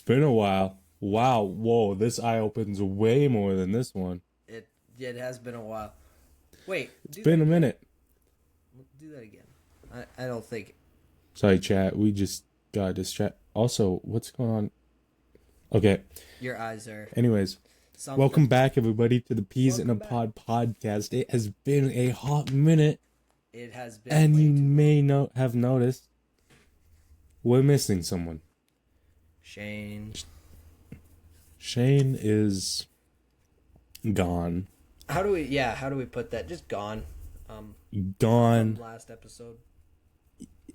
It's been a while. Wow, whoa, this eye opens way more than this one. It has been a while. Wait, It's do that been a again. minute. Do that again. I don't think Sorry, chat. We just got distracted. Also, what's going on? Okay. your eyes are Anyways, welcome something. back, everybody, to the Peas in a Welcome back. Pod podcast. It has been a hot minute, It has been and you way too long. may have noticed we're missing someone. Shane. Shane is gone. How do we put that? Just gone. Gone From last episode.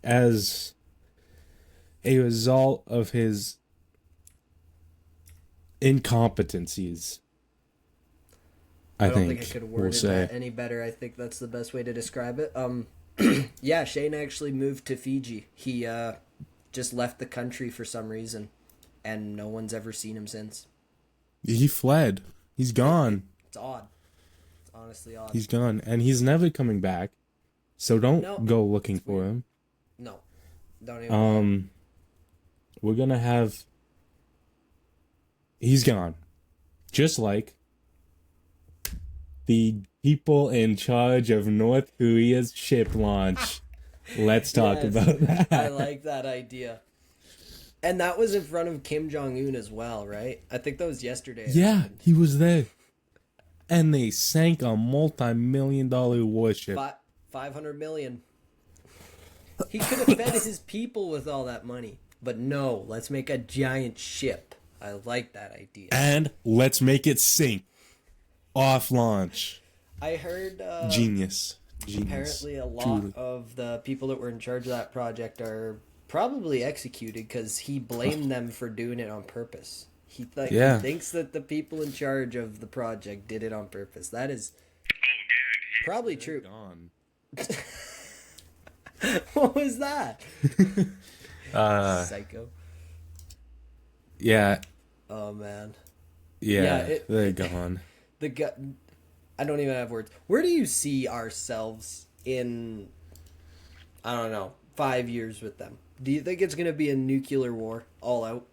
as a result of his incompetencies. I I don't think I think could have we'll worded say. that any better. I think that's the best way to describe it. Yeah, Shane actually moved to Fiji. He just left the country for some reason, and no one's ever seen him since. He fled. He's gone. It's odd. It's honestly odd. He's gone. And he's never coming back. So don't No, go looking it's for weird. him. No, don't even. Bother. We're gonna have. He's gone. Just like the people in charge of North Korea's ship launch. Let's talk Yes, about that. I like that idea. And that was in front of Kim Jong Un as well, right? I think that was yesterday. It Yeah, happened. he was there. And they sank a multi-million-dollar warship. 500 million. He could have fed his people with all that money. But no, let's make a giant ship. I like that idea. And let's make it sink. Off launch. I heard Genius. apparently a lot Truly. of the people that were in charge of that project are probably executed because he blamed them for doing it on purpose. He Yeah. thinks that the people in charge of the project did it on purpose. That is probably true. Gone. What was that? Uh, Psycho. yeah. Oh man. Yeah. They're gone. The gut. I don't even have words. Where do you see ourselves in, I don't know, 5 years with them? Do you think it's going to be a nuclear war all out?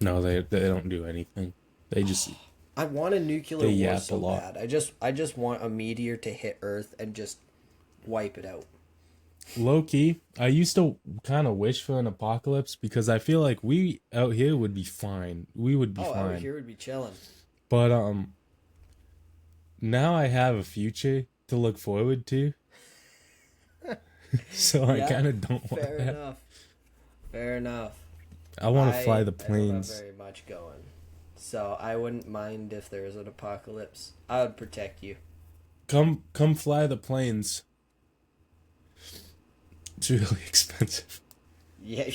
No, they don't do anything. They just I want a nuclear They war yap so a lot. bad. I just want a meteor to hit Earth and just wipe it out. low key. I used to kind of wish for an apocalypse because I feel like we out here would be fine. We would be Oh, fine. out here would be chilling. But now I have a future to look forward to. So I Yeah, kind of don't want Fair that. enough. Fair enough. I want to fly the I don't have planes. very much going. So I wouldn't mind if there was an apocalypse. I would protect you. Come fly the planes. It's really expensive. Yeah,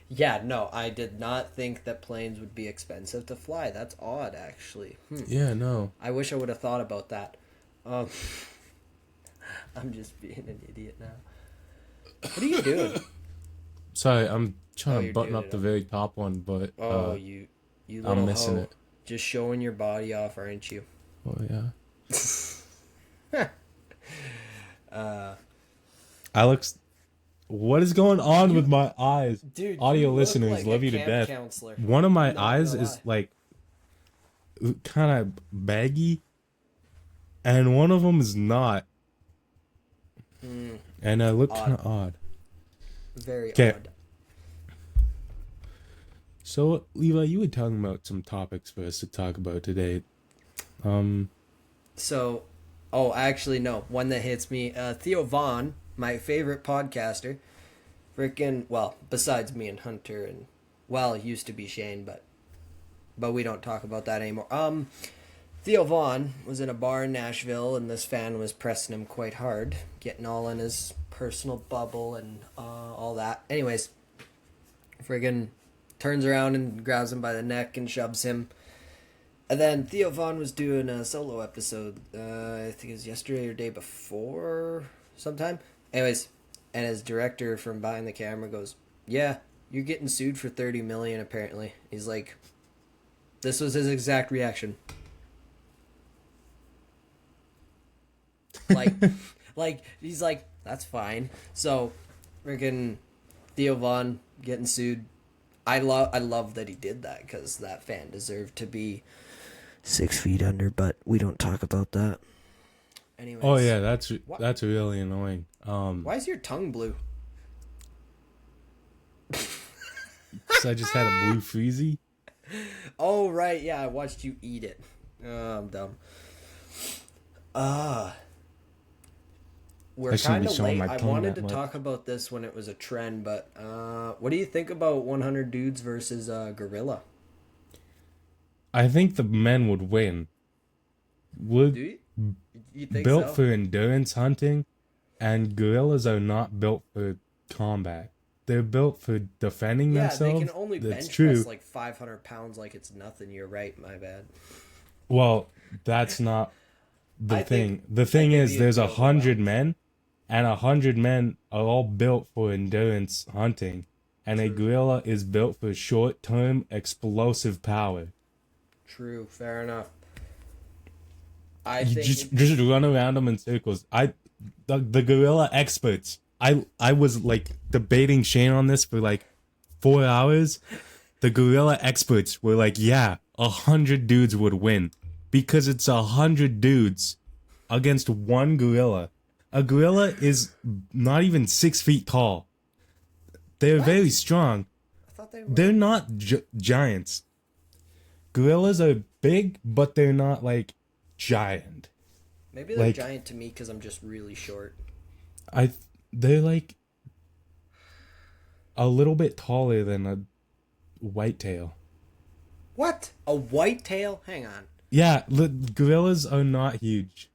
yeah, no, I did not think that planes would be expensive to fly. That's odd, actually. Yeah, no. I wish I would have thought about that. Um, I'm just being an idiot now. What are you doing? Sorry, I'm trying to you're button doing up it the up. very top one, but Oh, you little I'm missing hoe. it. Just showing your body off, aren't you? Oh yeah. Uh, Alex, what is going on with my eyes? dude, Audio you look listeners, like love a you to camp death. counselor. One of my Not eyes gonna is lie. like kind of baggy, and one of them is not, and I look Odd. kind of odd. Very 'Kay. odd. So, Levi, you were talking about some topics for us to talk about today. So, oh, actually, no. One that hits me. Theo Vaughn, my favorite podcaster. Freaking, well, besides me and Hunter and, well, it used to be Shane, but we don't talk about that anymore. Theo Vaughn was in a bar in Nashville, and this fan was pressing him quite hard, getting all in his personal bubble and all that. Anyways, friggin' turns around and grabs him by the neck and shoves him. And then Theo Vaughn was doing a solo episode, I think it was yesterday or day before, sometime. Anyways, and his director from behind the camera goes, "Yeah, you're getting sued for 30 million apparently." He's like, this was his exact reaction. Like, like he's like, that's fine. So, freaking Theo Vaughn getting sued. I love that he did that because that fan deserved to be 6 feet under, but we don't talk about that. Oh Anyways, yeah, that's what? that's really annoying. Why is your tongue blue? Cause I just had a blue freezy. Oh right, yeah, I watched you eat it. Oh, I'm dumb. Uh we're I shouldn't kind be of showing late. my I tongue wanted that to much. talk about this when it was a trend, but what do you think about 100 dudes versus gorilla? I think the men would win. We're Do you think built so? for endurance hunting, and gorillas are not built for combat. They're built for defending Yeah, they can themselves. only That's bench press true. like 500 pounds like it's nothing. You're right, my bad. Well, that's not the I think thing. The I thing could is, be there's a hundred overwhelmed. men, and 100 men are all built for endurance hunting, and a True. gorilla is built for short-term explosive power. True, fair enough. I You think just run around them in circles. The gorilla experts. I was like debating Shane on this for like 4 hours. The gorilla experts were like, yeah, 100 dudes would win because it's 100 dudes against one gorilla. A gorilla is not even 6 feet tall. They're very what? strong. I thought they were. They're not giants. Gorillas are big, but they're not like giant. Maybe they're Like giant to me because I'm just really short. I, they're like a little bit taller than a whitetail. What? A white tail? Hang on. Yeah, the gorillas are not huge.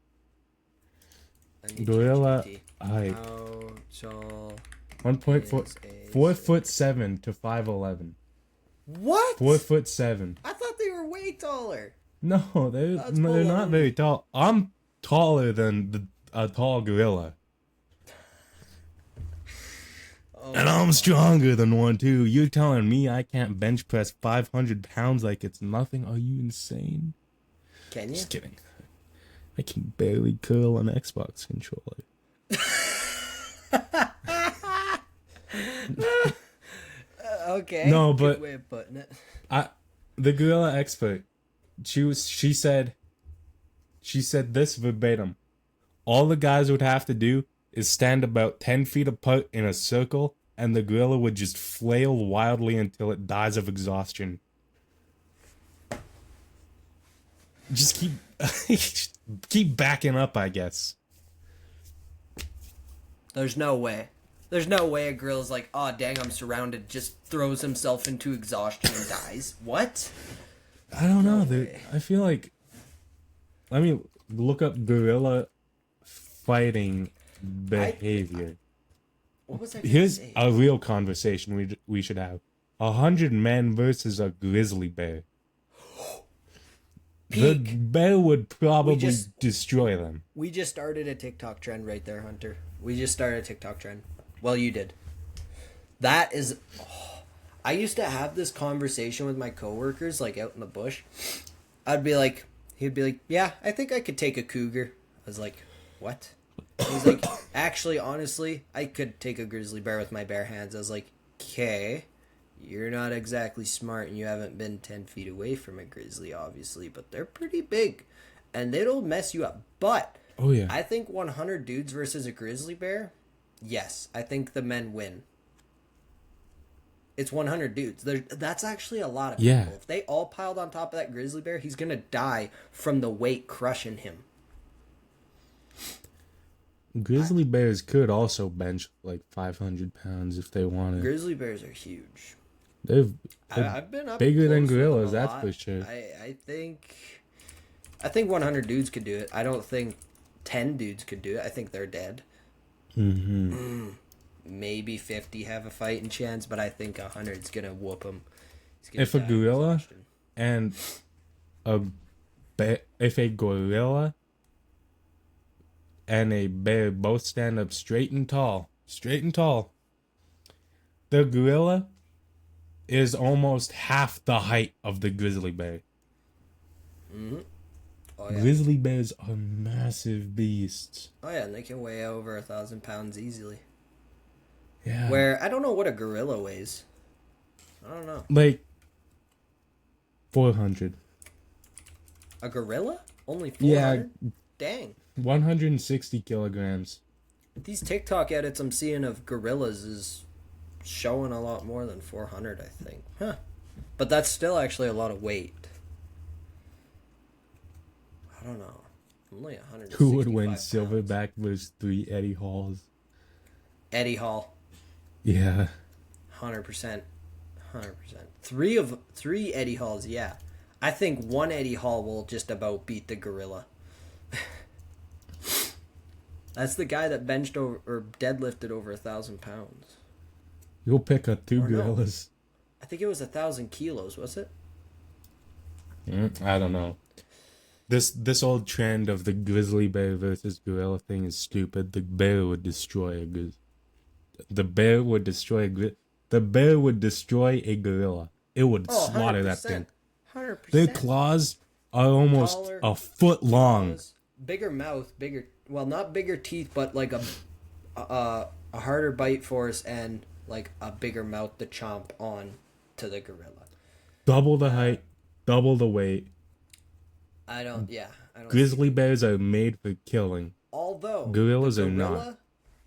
I need Gorilla ChatGPT. height How tall 1.4, is a 4 foot gorilla? 7 to 5'11. Four What? foot 7. I thought they were way taller. No, they're That's no, they're not baloney. very tall. I'm taller than a tall gorilla, and Oh I'm my. stronger than one too. You're telling me I can't bench press 500 pounds like it's nothing? Are you insane? Can you? Just kidding. I can barely curl an Xbox controller. Okay. No, Good but way of putting it. I, the gorilla expert, she said this verbatim. All the guys would have to do is stand about 10 feet apart in a circle, and the gorilla would just flail wildly until it dies of exhaustion. Just keep keep backing up, I guess. There's no way. There's no way a gorilla's like, oh dang, I'm surrounded, just throws himself into exhaustion and dies. What? I don't No know. way. I feel like, let me look up gorilla fighting I behavior. what was I gonna Here's say? a real conversation we should have. 100 men versus a grizzly bear. The Peak. bear would We probably just destroy them. we just started a TikTok trend right there, Hunter. We just started a TikTok trend. Well, you did. That is I used to have this conversation with my coworkers like out in the bush. I'd be like he'd be like, "Yeah, I think I could take a cougar." I was like, "What?" He's like, "Actually, honestly, I could take a grizzly bear with my bare hands." I was like, "Okay. You're not exactly smart and you haven't been 10 feet away from a grizzly, obviously, but they're pretty big and it'll mess you up." But Oh yeah. I think 100 dudes versus a grizzly bear, yes, I think the men win. It's 100 dudes. That's actually a lot of Yeah. people. If they all piled on top of that grizzly bear, he's going to die from the weight crushing him. Grizzly bears could also bench like 500 pounds if they wanted. Grizzly bears are huge. They're, I, they're I've been up bigger than close with them a gorillas, that's lot. for sure. I think 100 dudes could do it. I don't think 10 dudes could do it. I think they're dead. Mm-hmm. Maybe 50 have a fighting chance, but I think 100's gonna whoop him. He's gonna If a die of gorilla exhaustion. and a if a gorilla and a bear both stand up straight and tall, the gorilla is almost half the height of the grizzly bear. Oh yeah. Grizzly bears are massive beasts. Oh yeah, and they can weigh over 1,000 pounds easily. Yeah. Where I don't know what a gorilla weighs. I don't know. Like 400. A gorilla? Only Yeah, 400? Dang. 160 kilograms. These TikTok edits I'm seeing of gorillas is showing a lot more than 400, I think. Huh. But that's still actually a lot of weight. I don't know. Only 165 Who would win pounds. Silverback versus 3 Eddie Halls? Eddie Hall. Yeah. 100%. 100%. Three Eddie Halls, yeah. I think one Eddie Hall will just about beat the gorilla. That's the guy that benched over or deadlifted over 1,000 pounds. You'll pick up two Or no. gorillas. I think it was 1,000 kilos, was it? I don't know. This old trend of the grizzly bear versus gorilla thing is stupid. The bear would destroy a the bear would destroy the bear would destroy a gorilla. It would slaughter that thing. 100%. Their claws are almost Taller a foot long. claws, bigger mouth, well, not bigger teeth, but like a harder bite force and like a bigger mouth to chomp on to the gorilla. Double the height, double the weight. I don't. Grizzly bears are made for killing. Although Gorillas the are not. gorilla,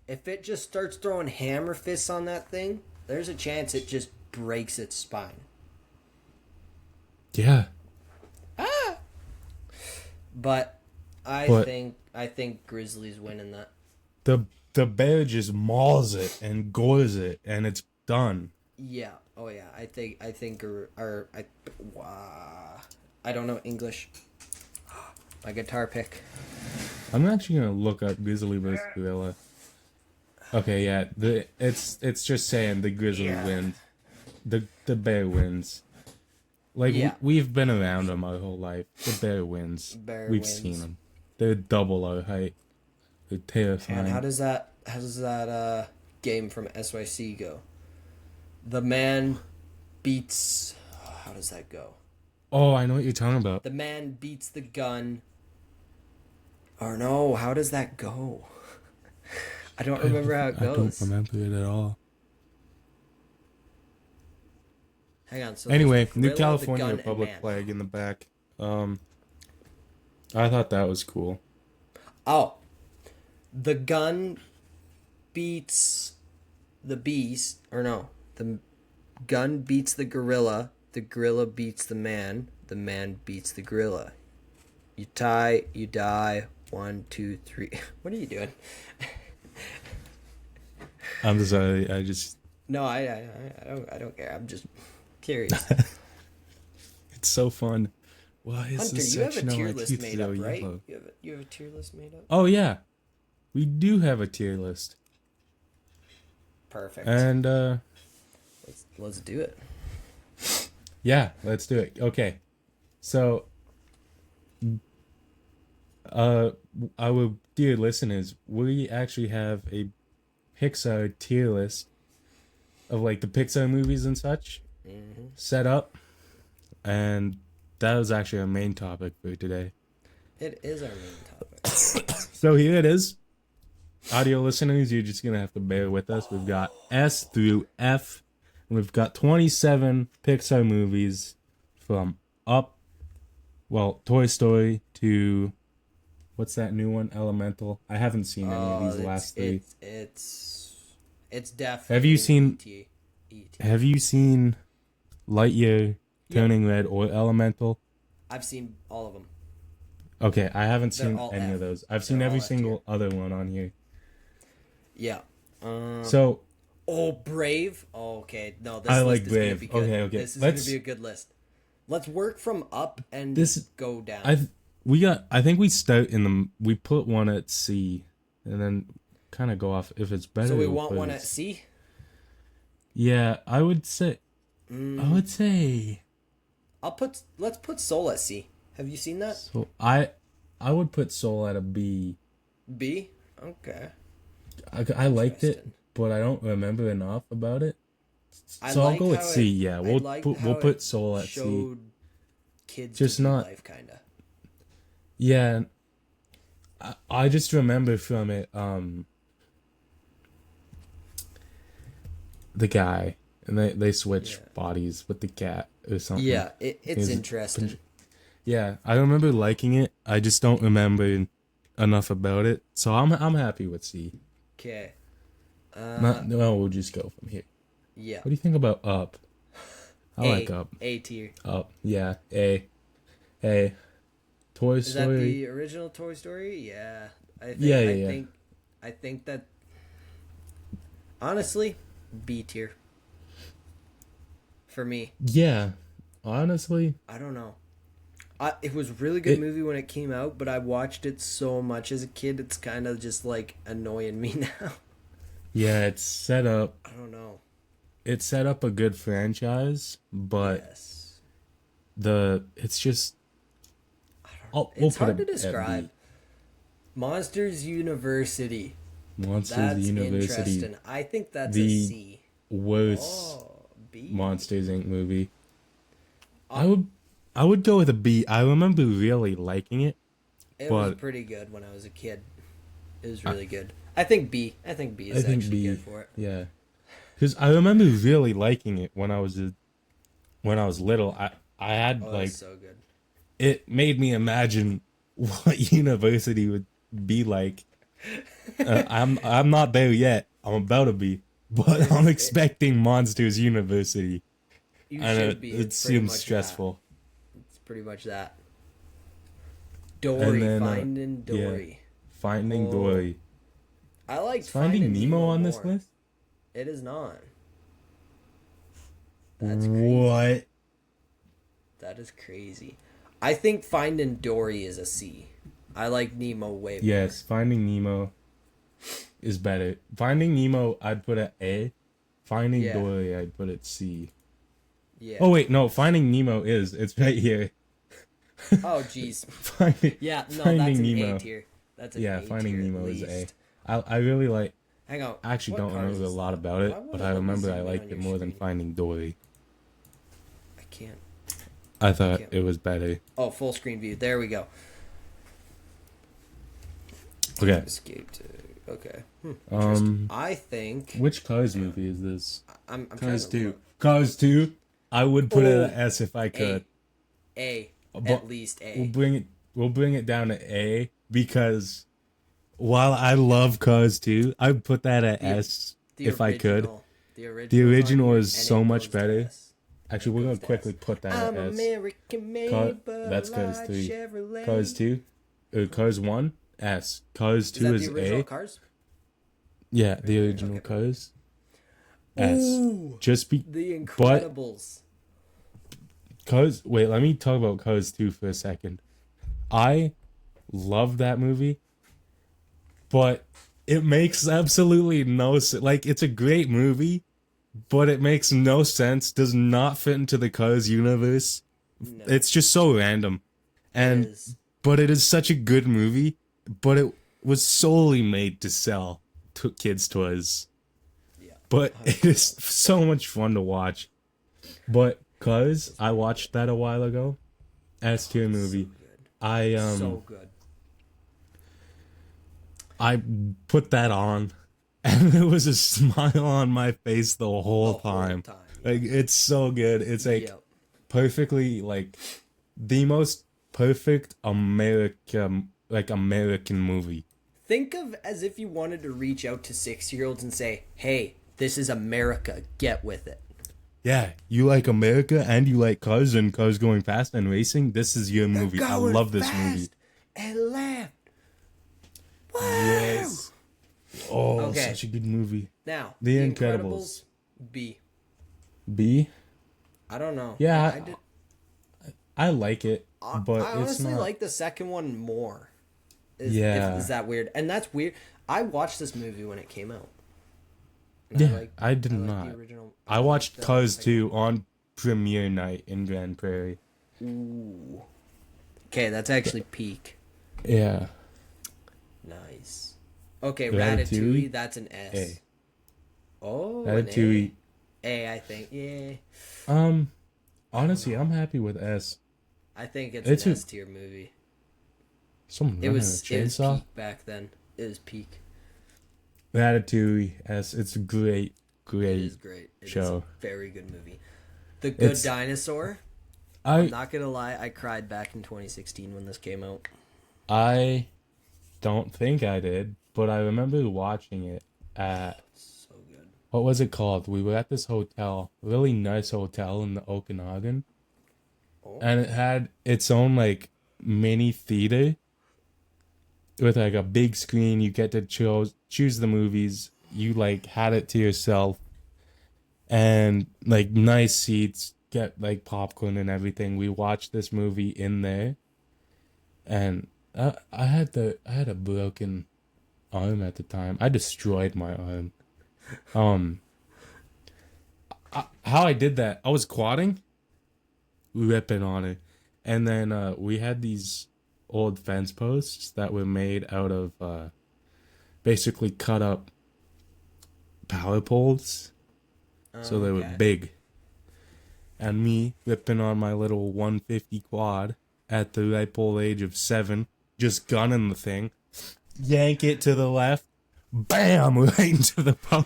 if it just starts throwing hammer fists on that thing, there's a chance it just breaks its spine. Yeah. But I think Grizzlies winning that. The bear just mauls it and gores it and it's done. Yeah. Oh yeah. I don't know English. My guitar pick. I'm actually gonna look up grizzly versus gorilla. Okay, yeah. It's just saying the grizzly wins. The bear wins. Like we've been around them our whole life. The bear wins. We've seen them. They're double our height. They're terrifying. And how does that game from SYC go? The man beats. How does that go? Oh, I know what you're talking about. The man beats the gun. Or no, how does that go? I don't remember how it goes. I don't remember it at all. Hang on. So anyway, gorilla, New California gun, Republic and man. flag in the back. I thought that was cool. Oh, the gun beats the beast, or no, the gun beats the gorilla beats the man beats the gorilla. You tie, you die. 1, 2, 3. What are you doing? I'm sorry. I just. No, I don't care. I'm just curious. It's so fun. Why is Hunter, this you have a section of tier my list teeth made so up, right? yellow? You have a tier list made up? Oh yeah, we do have a tier list. Perfect. And let's do it. yeah, let's do it. Okay, so our dear listeners, we actually have a Pixar tier list of like the Pixar movies and such set up, and that was actually our main topic for today. It is our main topic. So here it is. Audio listeners, you're just gonna have to bear with us. We've got S through F, and we've got 27 Pixar movies from Toy Story to what's that new one? Elemental. I haven't seen any of these last three. It's definitely. Have you seen? E.T. Have you seen Lightyear, Turning Red, or Elemental? I've seen all of them. Okay, I haven't They're seen all any F. of those. I've seen They're every all F single other one on here. Yeah. So. Oh, Brave. Oh, okay. No, this I list like is gonna Brave. be good. Okay. This is gonna be a good list. Let's work from up and go down. I think we start in we put one at C, and then kind of go off if it's better. So we want one at C. Yeah, I would say. Let's put Soul at C. Have you seen that? So I would put Soul at a B. B. Okay. I liked it, but I don't remember enough about it. So I'll go with C. Yeah, we'll put Soul at C. Kids just not life, kinda. Yeah, I just remember from it. The guy, And they switch Yeah. bodies with the cat or something. Yeah, it's Is- interesting. Yeah, I remember liking it. I just don't remember enough about it. So I'm happy with C. Okay. No, we'll just go from here. Yeah. What do you think about Up? I like Up. A tier. Up. Yeah. A. Toy Is that Story. the original Toy Story? Yeah. Yeah. I think that honestly, B tier. For me. Yeah. Honestly, I don't know. It was a really good movie when it came out, but I watched it so much as a kid, it's kind of just like annoying me now. yeah, it's set up. I don't know. It set up a good franchise, but Yes. it's just. It's hard to at B. describe. Monsters University. Monsters That's University, interesting. I think that's The a C. worst Oh, B. Monsters Inc. movie. I would go with a B. I remember really liking it. It was but- pretty good when I was a kid. It was really good. I think B. I think B is actually good for it. Yeah, because I remember really liking it when I was little. I had Oh, like that's so good. it made me imagine what university would be like. I'm not there yet. I'm about to be, but I'm expecting Monsters University, You and should be. it It's pretty seems much stressful. that. It's pretty much that. Dory, And then, Finding Dory. Finding Oh, Dory. I like Is Finding Nemo on this more. list? It is not. That's crazy. What? That is crazy. I think Finding Dory is a C. I like Nemo way more. Yes, Finding Nemo is better. Finding Nemo, I'd put at A. Finding Yeah. Dory, I'd put at C. Yeah. Oh wait, no, Finding Nemo it's right here. Oh, jeez. Finding, Yeah, no, Finding that's an Nemo. A tier. That's an Yeah, A Finding tier Nemo at is A. least. I really like. Hang on. I actually What don't cars remember a is lot that? about it, Why won't but it I let me remember zoom I in liked on it your more than screen? Finding Dory. I can't. I thought can't- it was better. Oh, full screen view. There we go. Okay. Escape to. Okay. Interesting. Um, I think. which Cars movie is this? I'm trying Cars to 2. look. Cars 2. I would put it Oh, at S if I could. A. But At least A. We'll bring it down to A because while I love Cars 2, I'd put that at S if I could. The original. The original on here, is and so it much goes to better. S. Actually, we're goes gonna to quickly S. put that I'm at S. American made, Car- but that's I Cars like 3. Chevrolet. Cars 2, Cars 1, S. Cars 2 Is is that the original A. Cars? Yeah, the original Okay. Cars. S. Ooh, Just be The Incredibles. Cars. Wait, let me talk about Cars 2 for a second. I love that movie, but it makes absolutely no sense. Like, it's a great movie, but it makes no sense. Does not fit into the Cars universe. No, It's just so random, and it is. but it is such a good movie. But it was solely made to sell to kids' toys. Yeah. But it is so much fun to watch. But Cars, I watched that a while ago. S tier movie. I So good. I put that on, and there was a smile on my face the whole time. Like, it's so good. It's like Yep. perfectly like the most perfect American movie. Think of as if you wanted to reach out to 6-year-olds and say, "Hey, this is America. Get with it." Yeah, you like America and you like cars and cars going fast and racing. This is your movie. I Going love this fast movie. And left. Wow. Yes. Oh, Okay. such a good movie. Now, The Incredibles. B. B. I don't know. Yeah, I did. I like it, but I it's honestly not. like the second one more. Yeah. Is that weird? And that's weird. I watched this movie when it came out. And Yeah, I did liked not. The original. I watched liked the Cars second 2 on premiere night in Grand Prairie. one. Ooh. Okay, that's actually peak. Yeah. Nice. Okay, Ratatouille? Ratatouille, that's an S. A. Oh, Ratatouille. an A, I think. Yeah. Honestly, I'm happy with S. I think It's an a- S tier movie. Someone It running was a chainsaw. peak back then. It was peak. Ratatouille S. It's great. great It is great. It is show. a very good movie. The Good It's Dinosaur. I'm I not gonna lie, I cried back in 2016 when this came out. I don't think I did, but I remember watching it at So good. what was it called? We were at this hotel, really nice hotel in the Okanagan, Oh, and it had its own like mini theater with like a big screen. You get to choose the movies. You like had it to yourself, and like nice seats, get like popcorn and everything. We watched this movie in there, and I had a broken arm at the time. I destroyed my arm. Um, how I did that? I was quadding, ripping on it, and then we had these old fence posts that were made out of basically cut up power poles, so they were okay. big. And me ripping on my little 150 quad at the ripe old age of 7, just gunning the thing, yank it to the left, bam, right into the post.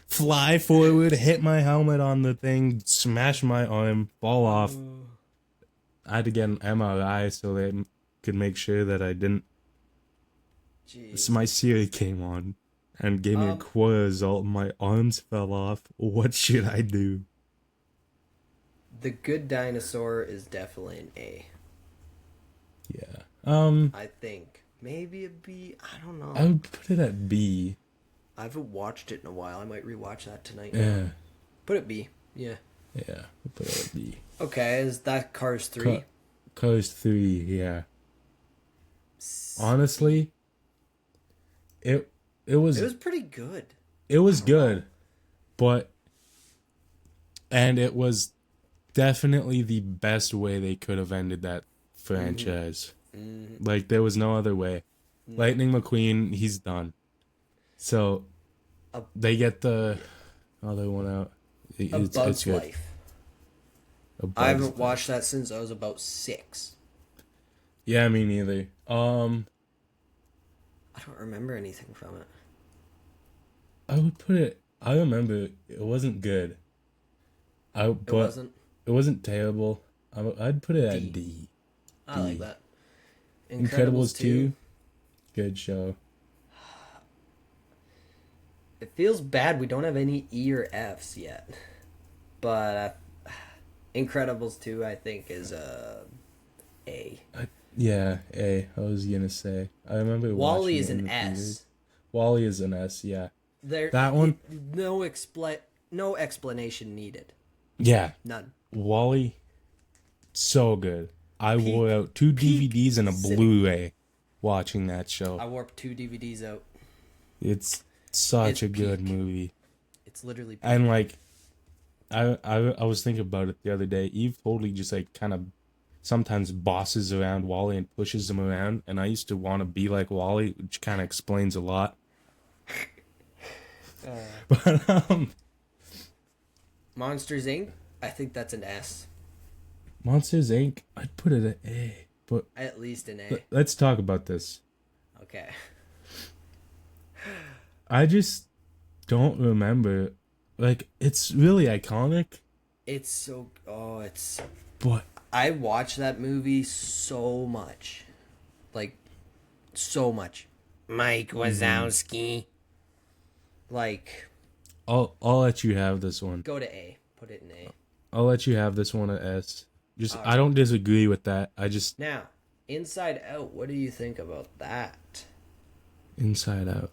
Fly forward, hit my helmet on the thing, smash my arm, fall off. I had to get an MRI so they could make sure that I didn't. Jeez. So my Siri came on and gave me a core result. My arms fell off. What should I do? The Good Dinosaur is definitely an A. Yeah. I think. Maybe a B. I don't know. I would put it at B. I haven't watched it in a while. I might rewatch that tonight. Yeah. Put it B. Yeah. Yeah. I'll put it at B. Okay, is that Cars 3? Cars 3, yeah. Honestly, it was It was pretty good. it was good, but it was definitely the best way they could have ended that franchise. Mm-hmm. Like there was no other way. No. Lightning McQueen, he's done. So they get the other one out. A Bug's good. Life. A Bug's I haven't Life. watched that since I was about 6. Yeah, me neither. I don't remember anything from it. I would put it. I remember it wasn't good. It wasn't? It wasn't terrible. I'd put it at D. D. I like that. Incredibles 2. Good show. It feels bad we don't have any E or Fs yet. But Incredibles 2, I think, is A. Yeah, A. I was gonna say. I remember. Wall-E watching is it in an the S. theaters. Wall-E is an S. Yeah. That one. No explanation needed. Yeah. None. Wall-E, so good. I wore out 2 DVDs and a Blu-ray watching that show. I warped 2 DVDs out. It's such It's a good peak. movie. It's literally peak. And like, I was thinking about it the other day. Eve totally just like kind of sometimes bosses around Wally and pushes him around, and I used to want to be like Wally, which kind of explains a lot. But Monsters Inc. I think that's an S. Monsters Inc. I'd put it at A. But At least an A. let's talk about this. Okay. I just don't remember. Like, it's really iconic, It's so. Oh, it's. but I watched that movie so much. Like, so much. Mike Wazowski. Like, I'll let you have this one. go to A. Put it in A. I'll let you have this one at S. Just All I don't disagree with that. I just Now, Inside Out, what do you think about that? Inside Out.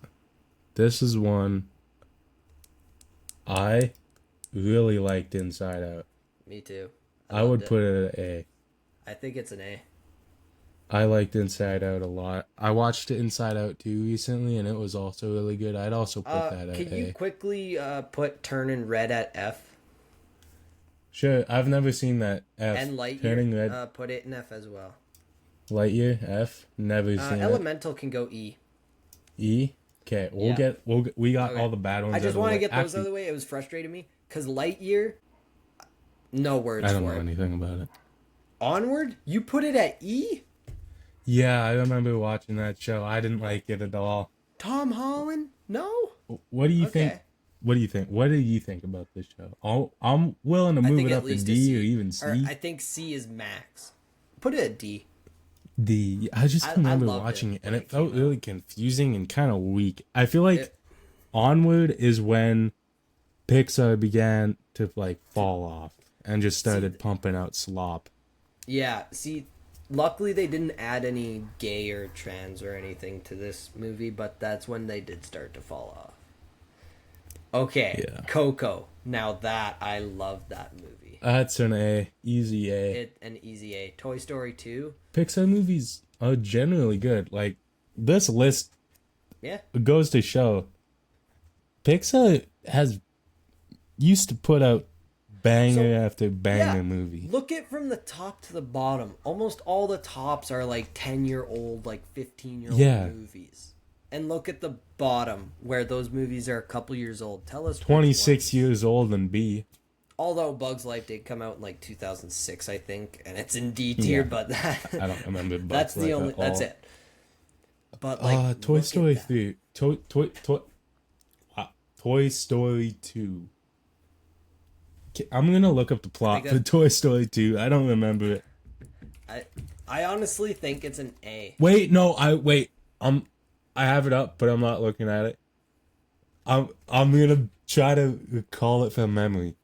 This is one I really liked. Inside Out. Me too. I would loved it. put it at A. I think it's an A. I liked Inside Out a lot. I watched Inside Out 2 recently, and it was also really good. I'd also put that at Can A. you quickly put Turning Red at F? Sure, I've never seen that. F. And Lightyear, Turning Red. put it in F as well. Lightyear, F. Never seen it. Elemental can go E. E. Okay, Yeah. we got Okay. all the bad ones. I just want to get those out of the way. It was frustrating me because Lightyear, no words I don't for know it. anything about it. Onward, you put it at E. Yeah, I remember watching that show. I didn't like it at all. Tom Holland, no. What do you think? Okay. What do you think? What do you think about this show? I'm willing to I move think it at up to least a D or C. even Or C. I think C is max. Put it at D. D. I just I remember loved watching it it and when it it felt came really out. confusing and kind of weak. I feel like It, Onward is when Pixar began to like fall off and just see, started pumping out slop. yeah, see, luckily they didn't add any gay or trans or anything to this movie, but that's when they did start to fall off. Okay, Yeah. Coco. Now that I love that movie. That's an A. Easy A. It an easy A. Toy Story 2. Pixar movies are generally good. Like this list Yeah. goes to show Pixar has used to put out banger So after banger yeah, movie. look at from the top to the bottom. Almost all the tops are like 10-year-old, like 15-year-old Yeah. movies. And look at the bottom where those movies are a couple years old. Tell us which 26 ones. years old and B. Although Bug's Life did come out in like 2006, I think, and it's in D tier, Yeah. but I don't remember that's Bugs the Life only at that's all. it. But like Toy look Story at that. 3. Toy Story 2. I'm gonna look up the plot think for that- Toy Story 2. I don't remember it. I honestly think it's an A. Wait, no, I have it up, but I'm not looking at it. I'm gonna try to recall it from memory.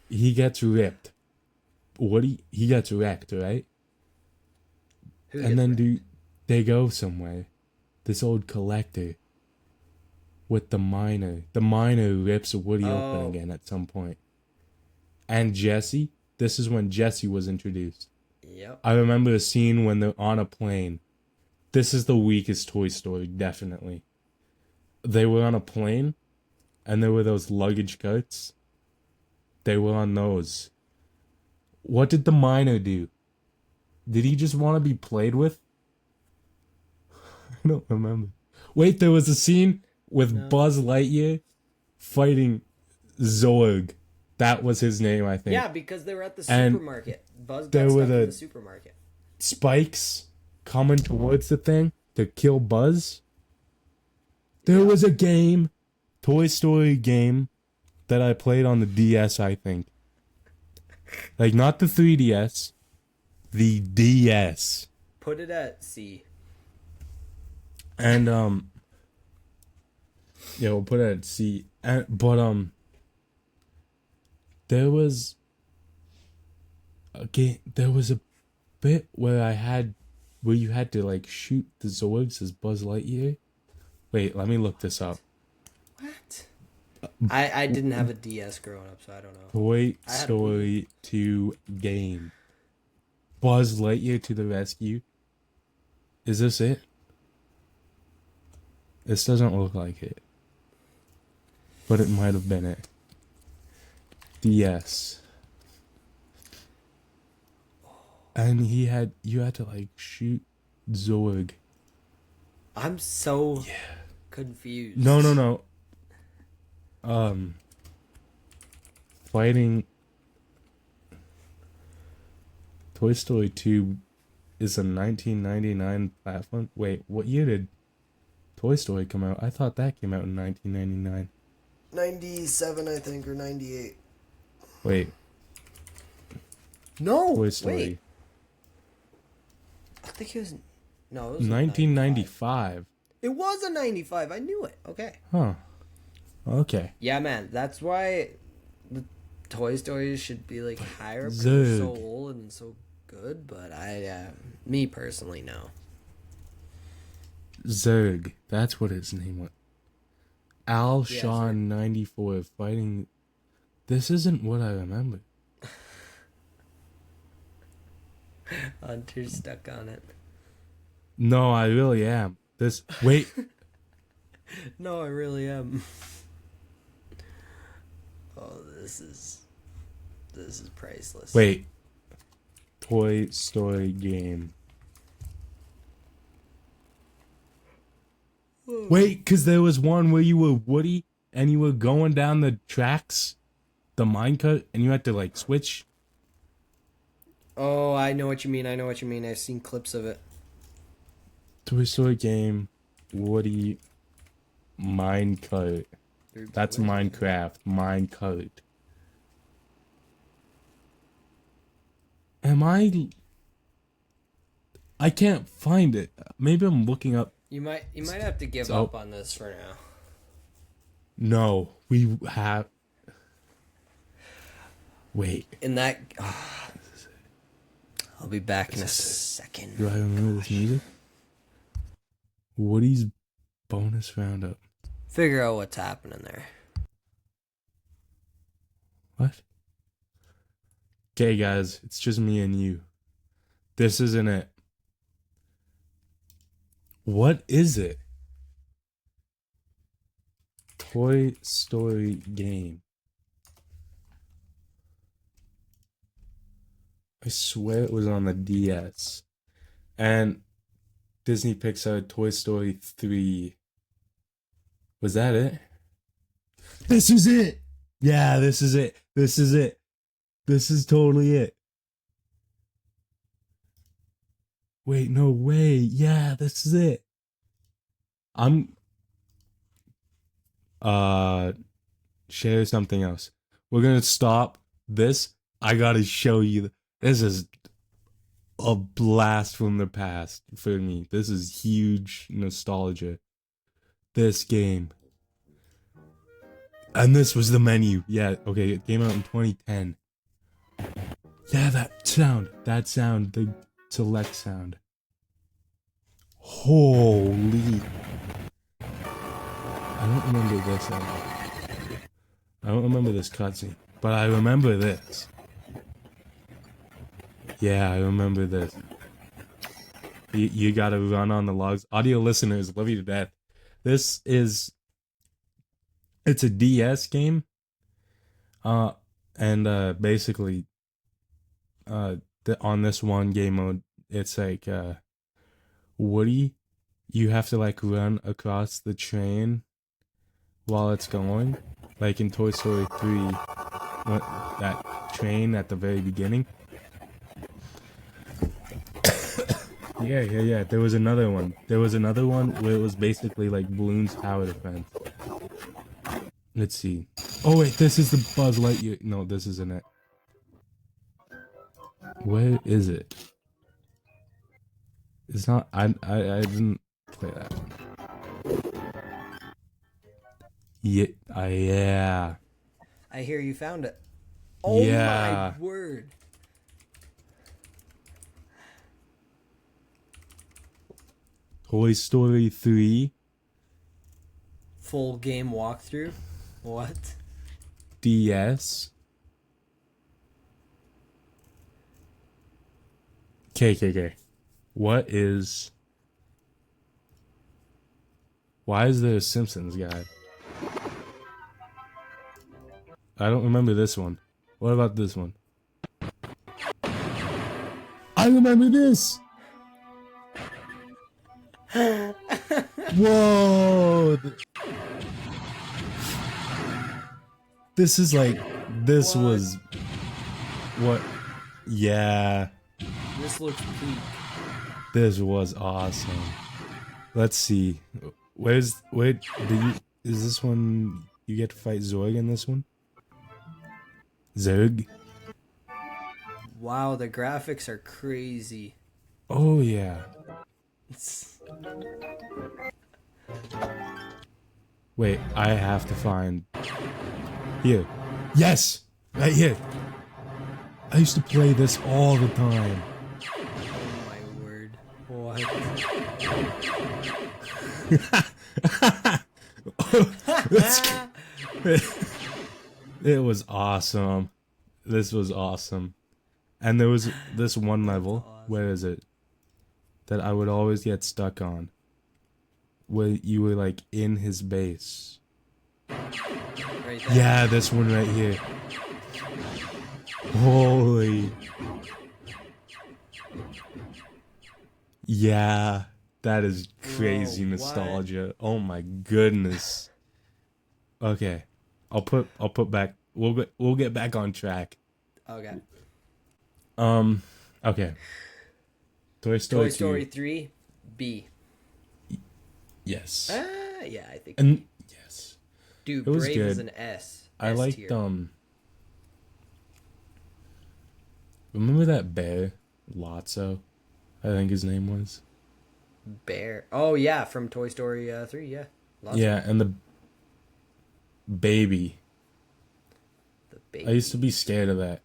He gets ripped. He gets wrecked, right? Who And gets then wrecked? they go somewhere. This old collector with the miner. The miner rips Woody open Oh. again at some point. And Jesse, this is when Jesse was introduced. Yep. I remember a scene when they're on a plane. This is the weakest Toy Story, definitely. They were on a plane, and there were those luggage carts. They were on those. What did the miner do? Did he just want to be played with? I don't remember. Wait, there was a scene with No. Buzz Lightyear fighting Zorg. That was his name, I think. Yeah, because they were at the And supermarket. Buzz there got were stuck in the- the supermarket. Spikes coming towards the thing to kill Buzz. There was a game, Toy Story game, that I played on the DS, I think. Like, not the 3DS, the DS. Put it at C. And, yeah, we'll put it at C. But, there was a game, there was a bit where you had to, like, shoot the Zorgs as Buzz Lightyear. Wait, let me look this up. What? I didn't have a DS growing up, so I don't know. Toy I had a Story 2 game. Buzz Lightyear to the rescue. Is this it? This doesn't look like it. But it might have been it. DS. And you had to like shoot Zorg. I'm so confused. No. Fighting Toy Story 2 is a 1999 platform. Wait, what year did Toy Story come out? I thought that came out in 1999. 97, I think, or 98. Wait, No, Toy Story. wait. I think it was... No, it was 1995. It was a 95. I knew it. Okay. Huh. Okay. Yeah, man. That's why the Toy Stories should be like higher because they're so Zerg. old and so good. But me personally, no. Zerg. That's what his name was. Al Yeah, Shaw Zerg. 94 fighting. This isn't what I remember. Hunter's stuck on it. No, I really am. This. Wait. No, I really am. Oh, this is priceless. Wait. Toy Story game. Wait, because there was one where you were Woody and you were going down the tracks, the minecart, and you had to like switch. Oh, I know what you mean. I've seen clips of it. Toy Story game, Woody, minecart. That's Minecraft. Minecart. Am I can't find it. Maybe I'm looking up. You might have to give up on this for now. No, we have. Wait. In that, I'll be back in a second. Do I remember this music? Woody's bonus roundup. Figure out what's happening there. What? Okay, guys, it's just me and you. This isn't it. What is it? Toy Story game. I swear it was on the DS. And Disney Pixar Toy Story 3. Was that it? This is it! Yeah, this is it. This is it. This is totally it. Wait, no way. Yeah, this is it. Share something else. We're gonna stop this. I gotta show you. This is a blast from the past for me. This is huge nostalgia. This game. And this was the menu. Yeah, okay, it came out in 2010. Yeah, that sound, the select sound. Holy. I don't remember this at all. I don't remember this cutscene, but I remember this. Yeah, I remember this. You gotta run on the logs. Audio listeners, love you to death. It's a DS game. And basically, on this one game mode, it's like, Woody, you have to like run across the train while it's going. Like in Toy Story 3, that train at the very beginning. Yeah. There was another one. There was another one where it was basically like Bloons Tower Defense. Let's see. Oh wait, this is the Buzz Lightyear. No, this isn't it. Where is it? It's not. I didn't play that one. Yeah. I hear you found it. Oh yeah. My word. Toy Story 3. Full game walkthrough? What? DS. KKK. What is... Why is there a Simpsons guy? I don't remember this one. What about this one? I remember this! Whoa! This is like... This What? was... What? Yeah. This looks peak. This was awesome. Let's see. Where is this one? You get to fight Zorg in this one? Zerg? Wow, the graphics are crazy. Oh yeah. Wait, I have to find... Here. Yes! Right here! I used to play this all the time. Oh my word. What? It was awesome. This was awesome. And there was this one level, where is it? That I would always get stuck on. Where you were like in his base. Right there. Yeah, this one right here. Holy. Yeah, that is crazy Whoa, nostalgia. Oh my goodness. Okay. I'll put back we'll get back on track. Okay. Okay. Toy Story 3 B. Yes. Yeah, I think. And yes. Dude, It was Brave is good. an S. I S liked tier. remember that bear? Lotso, I think his name was. Bear. Oh yeah, from Toy Story 3. Yeah, lots of Yeah, and the baby. the I used to baby. be scared of that.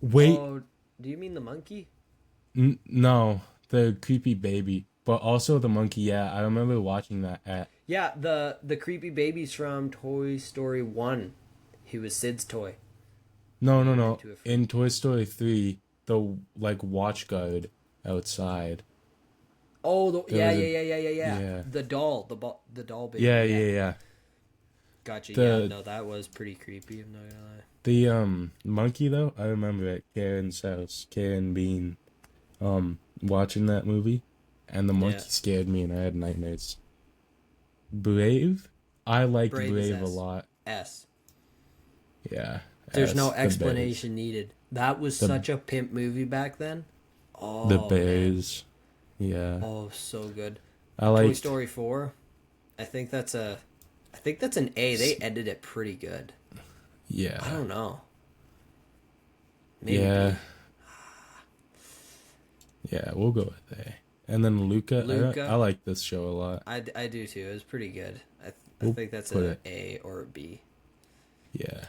Wait, Oh, do you mean the monkey? no, the creepy baby, but also the monkey. Yeah, I remember watching that at. Yeah, the creepy babies from Toy Story 1. He was Sid's toy. No, He no, turned no. into a freak. In Toy Story 3, the like watch guard outside. Oh, There yeah, was yeah, a yeah, yeah, yeah, yeah. yeah. The doll baby. Yeah, Yeah, yeah, yeah. gotcha. Yeah, The no, that was pretty creepy. I'm not gonna lie. monkey though, I remember at Karen's house, Karen Bean, watching that movie, and the Yeah, monkey scared me and I had nightmares. Brave? I liked Brave is Brave a S. lot. S. Yeah. There's no S the bears. explanation needed. That was The such a pimp movie back then. the Oh man. bears. Yeah. Oh, so good. I Toy liked Story 4. I think that's a I think that's an A. They edited it pretty good. I yeah. don't know. Maybe Yeah. B. Yeah, we'll go with A. And then Luca, I Luca. like this show a lot. I do too. It was pretty good. I We'll think that's put a it. A or a B. Yeah.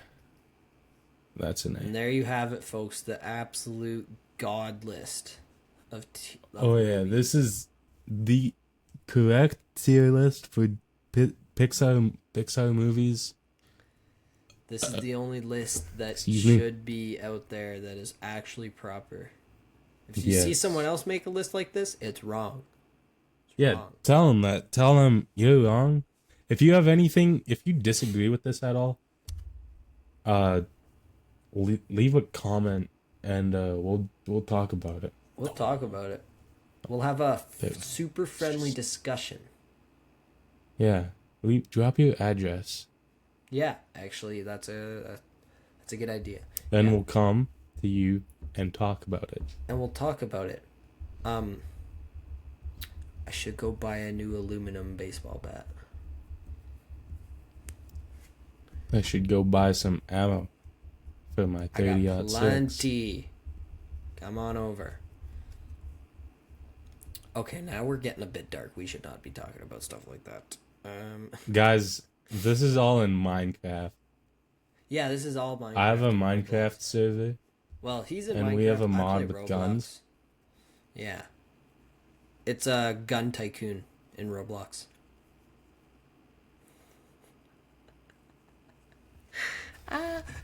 That's an And A. there you have it, folks. The absolute god list of Oh yeah, movies. this is the correct tier list for Pixar movies. This is the only list that Excuse me? should be out there that is actually proper. If you see Yes. someone else make a list like this, it's wrong. It's Yeah, wrong. tell them that. Tell them you're wrong. If you have anything, if you disagree with this at all, uh, leave a comment and we'll talk about it. We'll talk about it. We'll have a There- super friendly discussion. Yeah, drop your address, Yeah, actually, that's a good idea. then Yeah. we'll come to you and talk about it. And we'll talk about it. I should go buy a new aluminum baseball bat. I should go buy some ammo for my I 30 got aught six. plenty. Come on over. Okay, now we're getting a bit dark. We should not be talking about stuff like that. Guys, this is all in Minecraft. Yeah, this is all Minecraft. I have a and Minecraft Roblox. server. Well, he's in And Minecraft. we have a I mod play with Roblox. guns. Yeah. It's a gun tycoon in Roblox.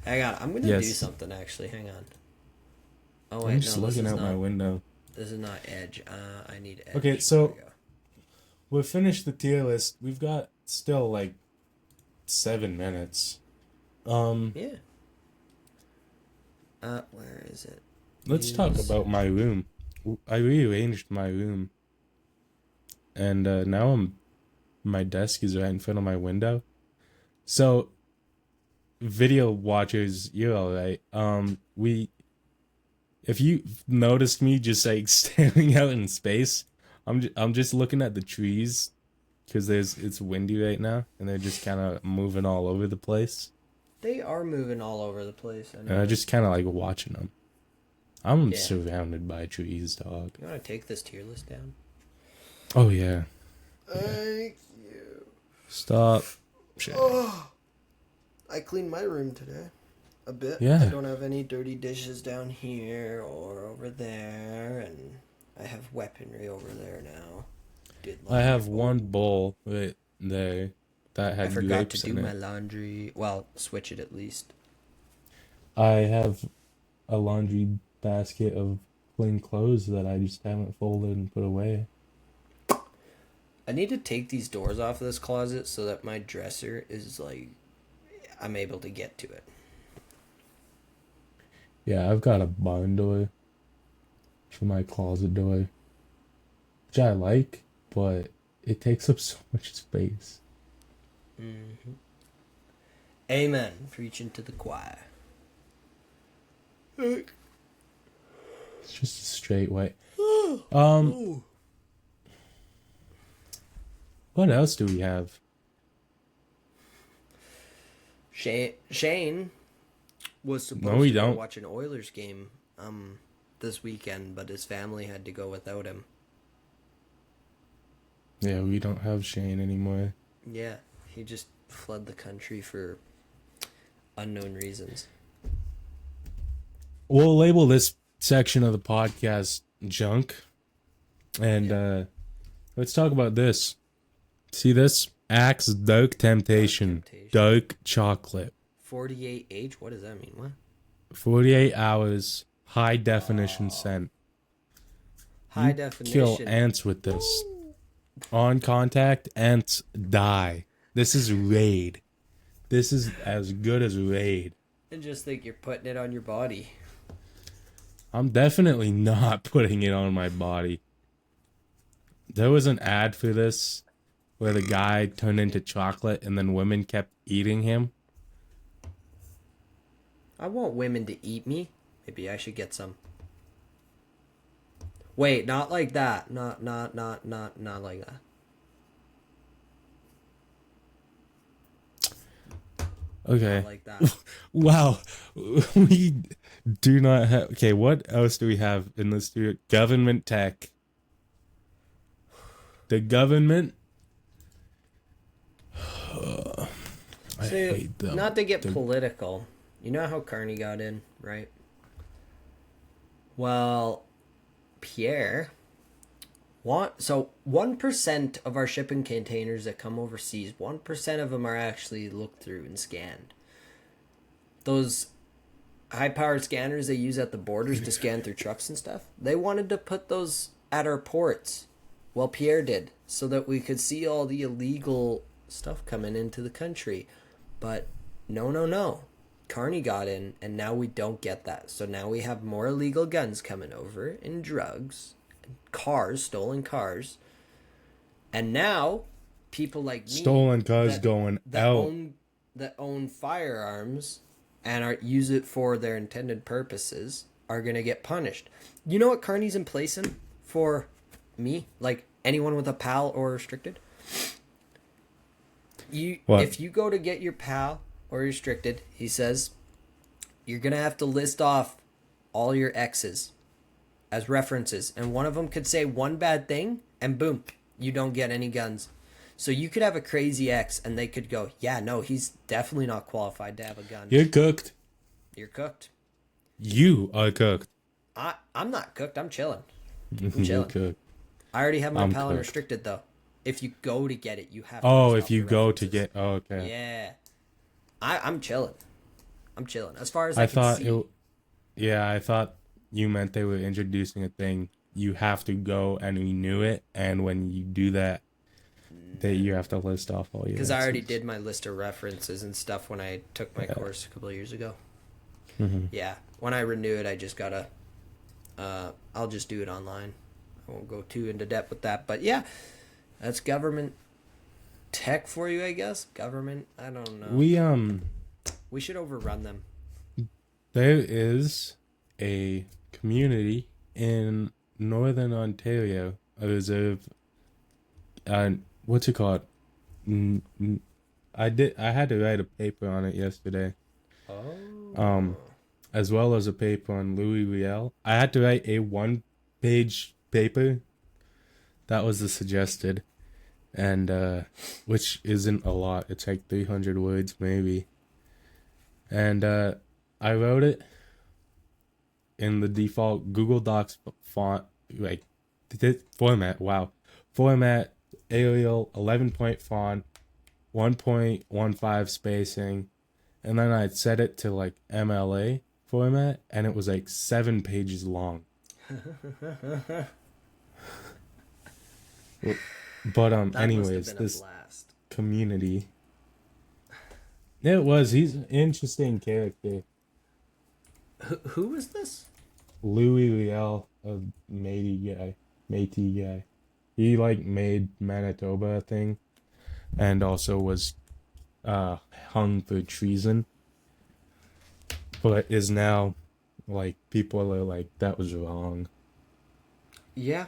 Hang on, I'm gonna do Yes. something actually. Hang on. Oh wait, I'm just no, this looking is out my not. window. This is not Edge. I need Edge. Okay, There so- we go. We'll finish the tier list. We've got still like 7 minutes. Yeah. Where is it? Let's talk Use- about my room. I rearranged my room. And now my desk is right in front of my window. So video watchers, you're all right. If you noticed me just like staring out in space, I'm just looking at the trees because it's windy right now and they're just kind of moving all over the place. They are moving all over the place. I know. And I just kind of like watching them. I'm Yeah. surrounded by trees, dog. You want to take this tier list down? Oh yeah. Thank you. Stop. Shit. Oh, I cleaned my room today a bit. Yeah. I don't have any dirty dishes down here or over there, and I have weaponry over there now. I have one bowl right there that I had forgot grapes to do in my it. laundry. Well, switch it at least. I have a laundry basket of clean clothes that I just haven't folded and put away. I need to take these doors off of this closet so that my dresser is like, I'm able to get to it. Yeah, I've got a barn door for my closet door, which I like, but it takes up so much space. Mm-hmm. Amen. Preaching to the choir. It's just a straight white. What else do we have? Shane was No, supposed we to go don't. watch an Oilers game this weekend, but his family had to go without him. Yeah, we don't have Shane anymore. Yeah, he just fled the country for unknown reasons. We'll label this section of the podcast junk. And let's talk about this. See this? Axe Dark Temptation. Dark chocolate. 48H? What does that mean? What? 48 hours. High definition scent. High You definition. kill ants with this. On contact, ants die. This is Raid. This is as good as Raid. And just think you're putting it on your body. I'm definitely not putting it on my body. There was an ad for this where the guy turned into chocolate and then women kept eating him. I want women to eat me. Maybe I should get some. Wait, not like that. Not like that. Okay. Not like that. Wow. We do not have... Okay, what else do we have in this studio? Government tech. The government... I hate them. Not to get political. You know how Carney got in, right? Well, Pierre... So 1% of our shipping containers that come overseas, 1% of them are actually looked through and scanned. Those high-powered scanners they use at the borders to scan through trucks and stuff, they wanted to put those at our ports. Well, Pierre did, so that we could see all the illegal stuff coming into the country. But no. Carney got in, and now we don't get that. So now we have more illegal guns coming over, and drugs, cars, stolen cars. And now, people like me... Stolen cars going out. That own firearms and use it for their intended purposes are going to get punished. You know what Carney's in place in for me? Like, anyone with a PAL or restricted? If you go to get your PAL or restricted, he says, you're going to have to list off all your exes as references. And one of them could say one bad thing, and boom, you don't get any guns. So you could have a crazy ex, and they could go, yeah, no, he's definitely not qualified to have a gun. You're cooked. You're cooked. You are cooked. I'm not cooked. I'm chilling. You're cooked. I already have my I'm PAL cooked. Restricted, though. If you go to get it, you have to. Oh, list if off you your go references. to get... Oh, okay. Yeah. I'm chilling. I'm chilling. As far as I can thought see. I thought you meant they were introducing a thing. You have to go and renew it, and when you do that, you have to list off all your... Because I already did my list of references and stuff when I took my course a couple of years ago. Mm-hmm. Yeah. When I renew it, I just gotta... I'll just do it online. I won't go too into depth with that. But yeah, that's government tech for you, I guess. Government, I don't know. We should overrun them. There is a community in Northern Ontario, a reserve. What's it called? I had to write a paper on it yesterday. Oh. As well as a paper on Louis Riel. I had to write a 1-page paper. That was the suggested, and which isn't a lot. It's like 300 words maybe. And I wrote it in the default Google Docs font, like format. Wow, format, Arial, 11-point font, 1.15 spacing, and then I set it to like MLA format, and it was like 7 pages long. But anyways, this community. It was. He's an interesting character. Who is this? Louis Riel, a Métis guy. He like made Manitoba a thing, and also was hung for treason. But is now like people are like that was wrong. Yeah.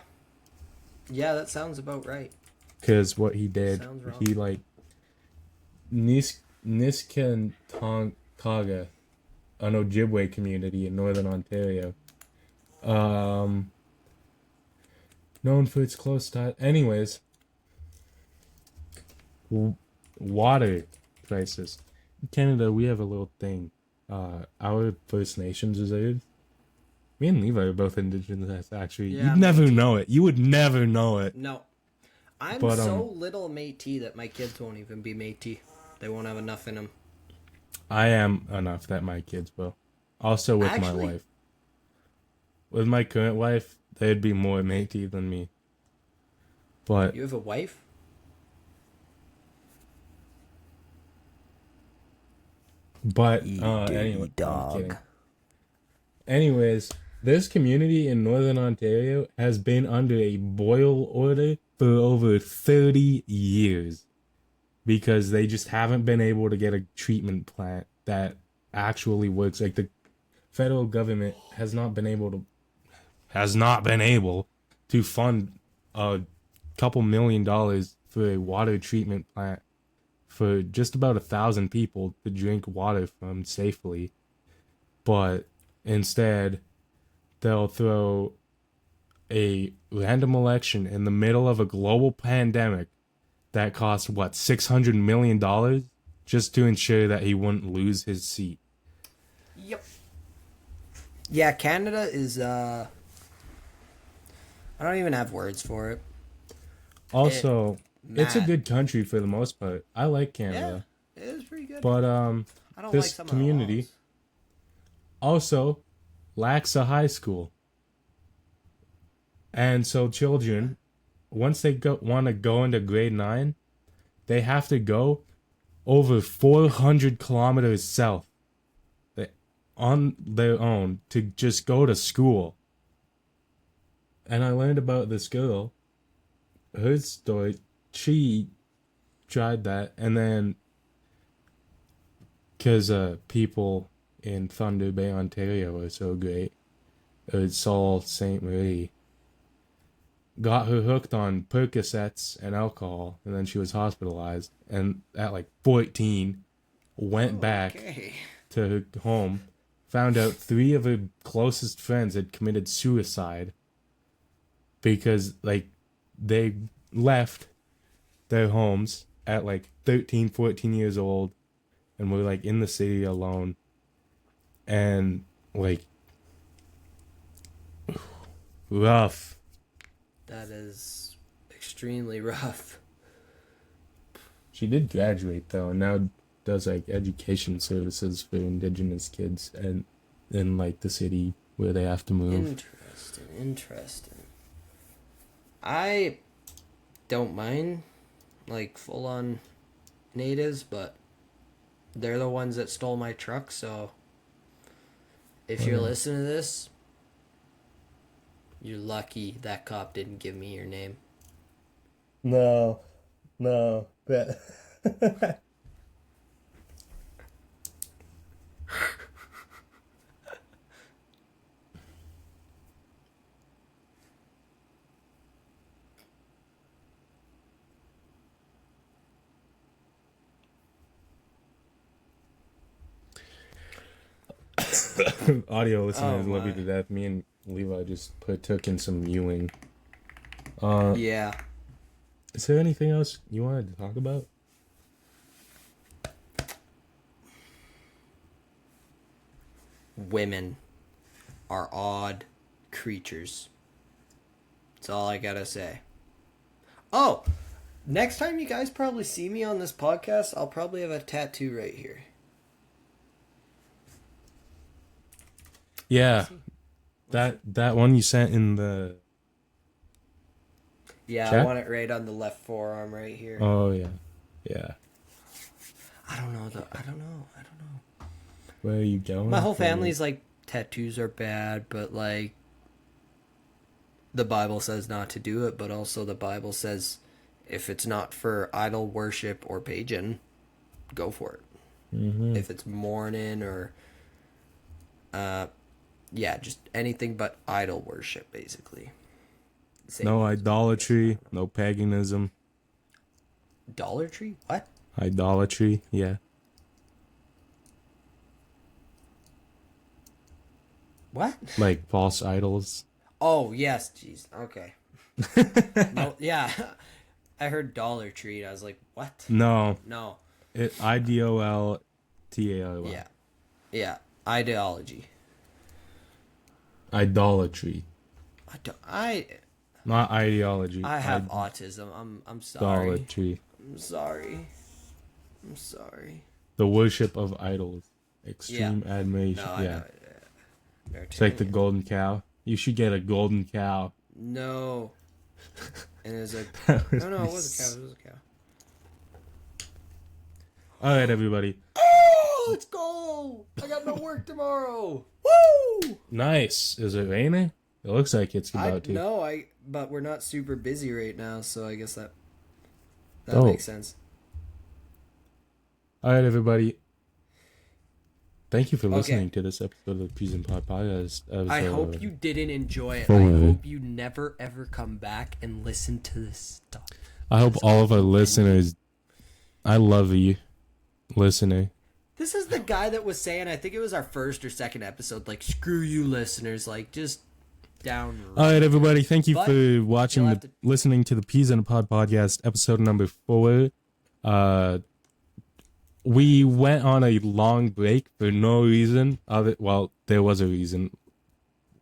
Yeah, that sounds about right. Because what he did, Sounds wrong. he like Niskantaga, an Ojibwe community in northern Ontario. Um, known for its close tie. Anyways, water crisis. In Canada, we have a little thing. Our First Nations reserve. Me and Levi are both Indigenous, actually. Yeah, You'd I'm never Métis. know it. You would never know it. No. I'm But so little Métis that my kids won't even be Métis. They won't have enough in them. I am enough that my kids will. Also with my Actually, wife. With my current wife, they'd be more Métis than me. But you have a wife? anyway, I'm kidding. Anyways, this community in Northern Ontario has been under a boil order for over 30 years because they just haven't been able to get a treatment plant that actually works. Like the federal government has not been able to fund a couple $1 million for a water treatment plant for just about 1,000 people to drink water from safely. But instead, they'll throw a random election in the middle of a global pandemic that cost what $600 million just to ensure that he wouldn't lose his seat. Yep. Yeah, Canada is I don't even have words for it. Also, it's a Mad. good country for the most part. I like Yeah, Canada, it is pretty good. but I don't like this some community of the laws. also lacks a high school, and so children, once they want to go into grade 9, they have to go over 400 kilometers south on their own to just go to school. And I learned about this girl, her story. She tried that, and then because people in Thunder Bay, Ontario are so great, Sault Ste. Marie got her hooked on Percocets and alcohol, and then she was hospitalized. And at like 14, went back Okay. to her home, found out 3 of her closest friends had committed suicide because like they left their homes at like 13, 14 years old and were like in the city alone, and like rough. That is extremely rough. She did graduate though, and now does like education services for Indigenous kids and in like the city where they have to move. Interesting. I don't mind like full on natives, but they're the ones that stole my truck, so if you're listening to this, you're lucky that cop didn't give me your name. No, that. Audio listeners love you to death. Me and Levi just partook in some mewing. Yeah. Is there anything else you wanted to talk about? Women are odd creatures. That's all I gotta say. Oh, next time you guys probably see me on this podcast, I'll probably have a tattoo right here. Yeah, that one you sent in the. Yeah, Chat? I want it right on the left forearm right here. Oh yeah. I don't know. Where are you going? My whole for family's like, tattoos are bad, but like, the Bible says not to do it, but also the Bible says if it's not for idol worship or pagan, go for it. Mm-hmm. If it's mourning or, just anything but idol worship, basically. No idolatry, no paganism. Dollar Tree? What? Idolatry, yeah. What? Like false idols. Oh yes, jeez. Okay. No, yeah. I heard Dollar Tree. I was like, what? No, No. IDOLTALY. Yeah. Yeah. Ideology. Idolatry, I don't. I not ideology. I have autism. I'm sorry. Idolatry. I'm sorry. I'm sorry. The worship of idols. Extreme admiration. No, I yeah. know. It's like the golden cow. You should get a golden cow. No. And it was a no, it was a cow. It was a cow. All right, everybody. Oh, let's go! I got no work tomorrow. Woo! Nice. Is it raining? It looks like it's about to. No, but we're not super busy right now, so I guess that Oh. makes sense. All right, everybody. Thank you for listening to this episode of the Peas and Pod Podcast. I hope you didn't enjoy it. Four. I hope you never ever come back and listen to this stuff. I hope all of our listeners. I love you, listener. This is the guy that was saying, I think it was our first or second episode, like, screw you listeners, like, just down. All right, everybody. Thank you But for watching, listening to the Peas and Pod Podcast, episode number 4. We went on a long break for no reason. Well, there was a reason.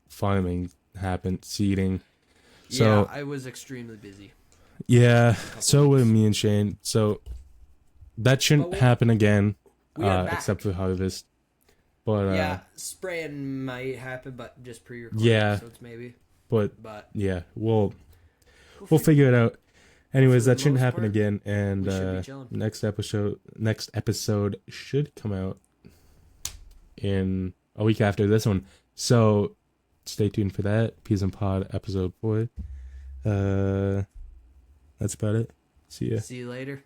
Farming happened, seeding. So, yeah, I was extremely busy. Yeah, so were me and Shane. So that shouldn't happen again, except for harvest. But yeah, spraying might happen, but just pre-recorded episodes maybe. But yeah, we'll figure it out. Anyways, for that the shouldn't most happen part, again. And we should be chilling. next episode should come out in a week after this one. So stay tuned for that. Peas and Pod episode 4. That's about it. See ya. See you later.